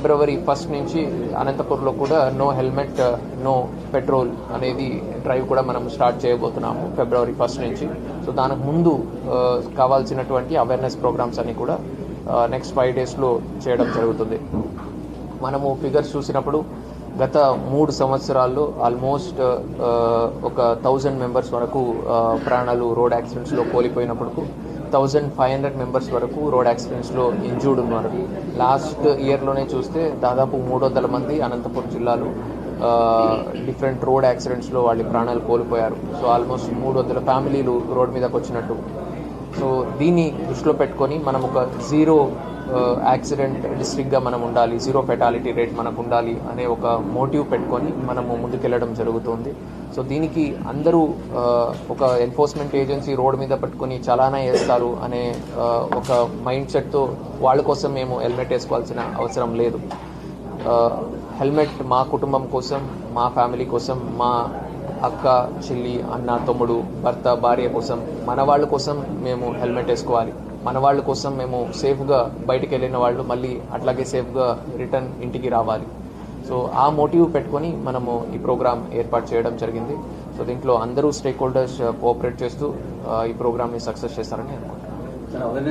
ఫిబ్రవరి 1 నుంచి అనంతపూర్లో కూడా నో హెల్మెట్ నో పెట్రోల్ అనేది డ్రైవ్ కూడా మనం స్టార్ట్ చేయబోతున్నాము ఫిబ్రవరి 1 నుంచి. సో దానికి ముందు కావాల్సినటువంటి అవేర్నెస్ ప్రోగ్రామ్స్ అన్ని కూడా నెక్స్ట్ 5 డేస్లో చేయడం జరుగుతుంది. మనము ఫిగర్స్ చూసినప్పుడు గత 3 సంవత్సరాల్లో ఆల్మోస్ట్ ఒక 1000 మెంబర్స్ వరకు ప్రాణాలు రోడ్ యాక్సిడెంట్స్లో కోల్పోయినప్పుడు 1500 మెంబర్స్ వరకు రోడ్ యాక్సిడెంట్స్లో ఇంజూర్డ్ ఉన్నారు. లాస్ట్ ఇయర్లోనే చూస్తే దాదాపు 300 మంది అనంతపురం జిల్లాలో డిఫరెంట్ రోడ్ యాక్సిడెంట్స్లో వాళ్ళ ప్రాణాలు కోల్పోయారు. సో ఆల్మోస్ట్ 300 ఫ్యామిలీలు రోడ్ మీదకి వచ్చినట్టు. సో దీన్ని దృష్టిలో పెట్టుకొని మనం ఒక జీరో యాక్సిడెంట్ డిస్ట్రిక్ట్గా మనం ఉండాలి, జీరో ఫెటాలిటీ రేట్ మనకు ఉండాలి అనే ఒక మోటివ్ పెట్టుకొని మనము ముందుకెళ్ళడం జరుగుతుంది. సో దీనికి అందరూ ఒక ఎన్ఫోర్స్మెంట్ ఏజెన్సీ రోడ్ మీద పెట్టుకొని చలానా వేస్తారు అనే ఒక మైండ్ సెట్తో వాళ్ళ కోసం మేము హెల్మెట్ వేసుకోవాల్సిన అవసరం లేదు. హెల్మెట్ మా కుటుంబం కోసం, మా ఫ్యామిలీ కోసం, మా అక్క, చెల్లి, అన్న, తమ్ముడు, భర్త, భార్య కోసం, మన వాళ్ళ కోసం మేము హెల్మెట్ వేసుకోవాలి. మన వాళ్ళ కోసం మేము సేఫ్గా బయటికి వెళ్ళిన వాళ్ళు మళ్ళీ అట్లాగే సేఫ్గా రిటర్న్ ఇంటికి రావాలి. సో ఆ మోటివ్ పెట్టుకొని మనము ఈ ప్రోగ్రామ్ ఏర్పాటు చేయడం జరిగింది. సో దీంట్లో అందరూ స్టేక్ హోల్డర్స్ కోఆపరేట్ చేస్తూ ఈ ప్రోగ్రామ్ని సక్సెస్ చేస్తారని అనుకుంటున్నాను.